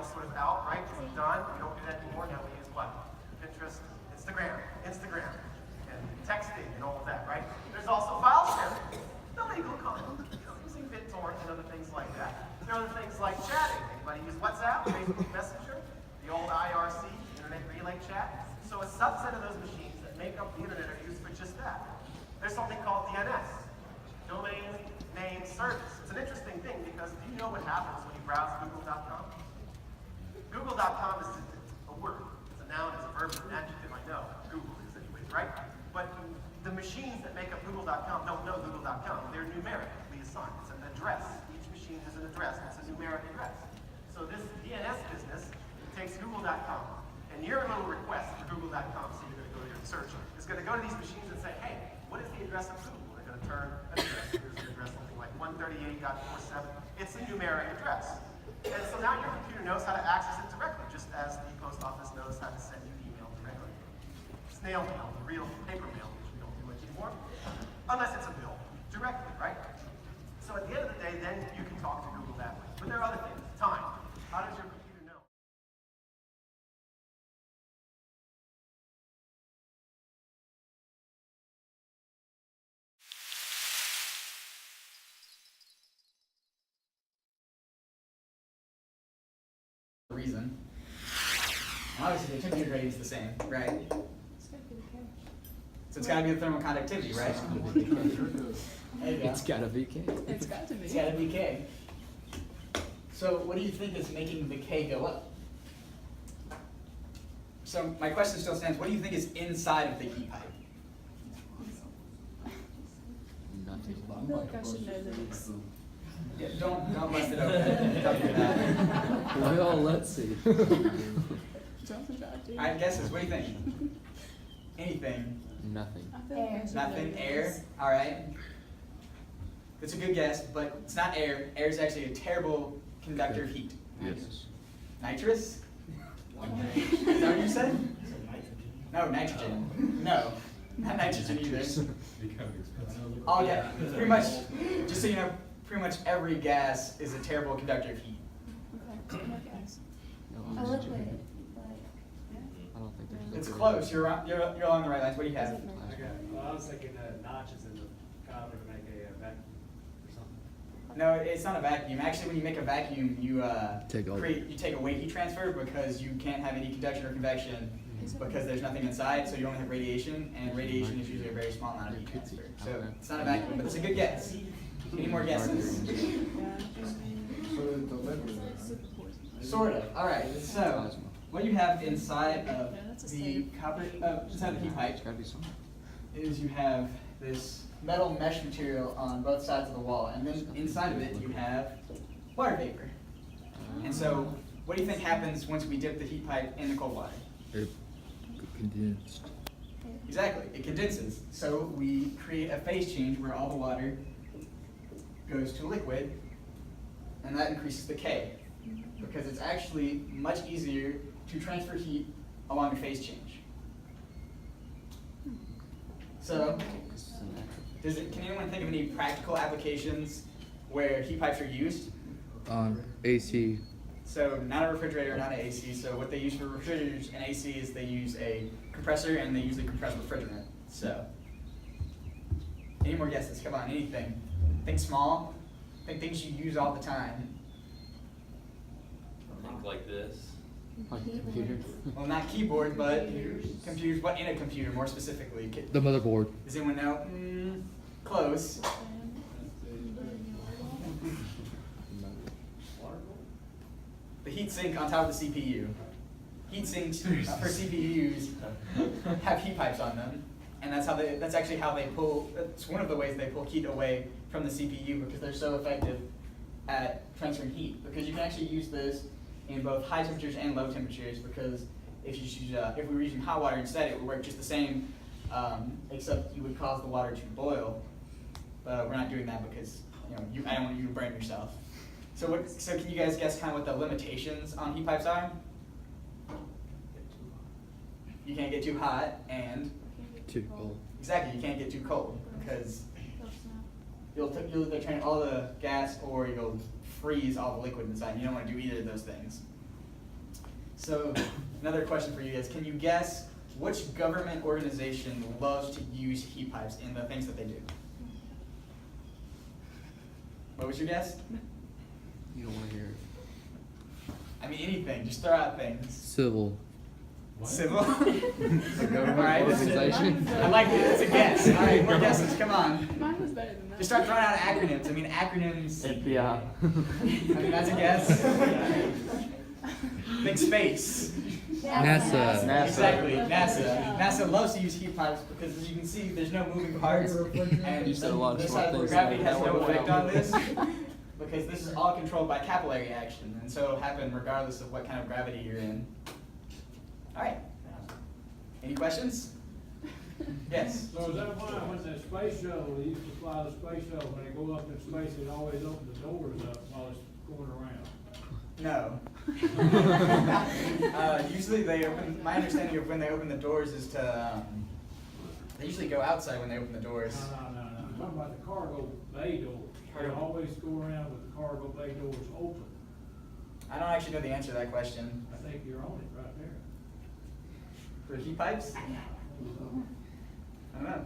email sort of out, right? It's done. We don't do that anymore. Now we use what? Pinterest, Instagram, and texting and all of that, right? There's also file sharing, illegal content, using BitTorrent and other things like that. There are other things like chatting. Anybody use WhatsApp, Facebook Messenger, the old IRC, Internet Relay Chat? So a subset of those machines that make up the internet are used for just that. There's something called DNS, Domain Name Service. It's an interesting thing because do you know what happens when you browse Google.com? Google.com is a word. It's a noun, it's a verb, it's an adjective, I know. Google is anyways, right? But the machines that make up Google.com don't know Google.com. They're numerically assigned. It's an address. Each machine has an address. It's a numeric address. So this DNS business takes Google.com, and your little request for Google.com, so you're going to go to your search, is going to go to these machines and say, hey, what is the address of Google? They're going to turn an address. Here's an address something like 138.47. It's a numeric address. And so now your computer knows how to access it directly, just as the post office knows how to send you email directly. Snail mail, the real paper mail, which we don't do much anymore, unless it's a bill, directly, right? So at the end of the day, then you can talk to Google that way. But there are other things. Time. How does your computer know? Reason. Obviously, the temperature gradient is the same, right? So it's got to be the thermal conductivity, right? There you go. It's gotta be K. It's got to be. It's got to be K. So what do you think is making the K go up? So my question still stands, what do you think is inside of the heat pipe? Nothing. I feel like I should know this. Yeah, don't bust it open. Don't do that. Well, let's see. Jumping back, dude. Alright, guesses, what do you think? Anything? Nothing. I feel like I should Nothing? know Air? this. Alright. That's a good guess, but it's not air. Air is actually a terrible conductor of heat. Yes. Nitrous? Is that what you said? No, nitrogen. No, not nitrogen either. Oh yeah, pretty much, just so you know, pretty much every gas is a terrible conductor of heat. Okay, more gas. No, A oxygen. liquid, I don't think there's It's liquid. close, you're along the right lines. What do you have? Is it nitrogen? Okay, well, I was thinking notches in the copper to make a vacuum or something. No, it's not a vacuum. Actually, when you make a vacuum, you Take take away heat transfer because you can't have any conduction or convection because there's nothing inside, so you only have radiation, and radiation is usually a very small amount of heat transfer. So it's not a vacuum, but it's a good guess. Any more guesses? Yeah. Sort of. All right. So what you have inside of the copper, inside the heat pipe, It's gotta be something. is you have this metal mesh material on both sides of the wall, and then inside of it you have water vapor. And so, what do you think happens once we dip the heat pipe in the cold water? It condensed. Exactly, it condenses. So we create a phase change where all the water goes to liquid, and that increases the K, because it's actually much easier to transfer heat along a phase change. So, can anyone think of any practical applications where heat pipes are used? AC. So not a refrigerator, not an AC. So what they use for refrigerators and AC is they use a compressor and they usually compress refrigerant. So any more guesses? Come on, anything. Think small. Think things you use all the time. Think like this. Like a computer. Well, not keyboard, but computers. What in a computer, more specifically? The motherboard. Does anyone know? Close. The heat sink on top of the CPU. Heat sinks for CPUs have heat pipes on them, and that's actually how they pull. That's one of the ways they pull heat away from the CPU because they're so effective at transferring heat. Because you can actually use this in both high temperatures and low temperatures. Because if we were using hot water instead, it would work just the same, except you would cause the water to boil. But we're not doing that because I don't want you to burn yourself. So can you guys guess kind of what the limitations on heat pipes are? You can't get too hot, and Too cold. exactly, you can't get too cold because you'll either turn all the gas or you'll freeze all the liquid inside. You don't want to do either of those things. So another question for you is, can you guess which government organization loves to use heat pipes in the things that they do? What was your guess? You don't want to hear it. I mean, anything. Just throw out things. Civil. Civil? Government Alright, organization. I like it. It's a guess. All right, more guesses. Come on. Mine was better than that. Just start throwing out acronyms. I mean, acronyms. FBI. I mean, that's a guess. Think space. NASA. Exactly, NASA. NASA loves to use heat pipes because, as you can see, there's no moving parts, and You said a lot of this smart side where things gravity about has that no one. effect on this, because this is all controlled by capillary action, and so it'll happen regardless of what kind of gravity you're in. All right. Any questions? Yes. So is that why when the space shuttle, they used to fly the space shuttle, when they go up in space, they always open the doors up while it's going around? No. Usually they open, my understanding of when they open the doors is to, they usually go outside when they open the doors. No. I'm talking about the cargo bay doors. They always go around with the cargo bay doors open. I don't actually know the answer to that question. I think you're on it right there. For heat pipes? I don't know.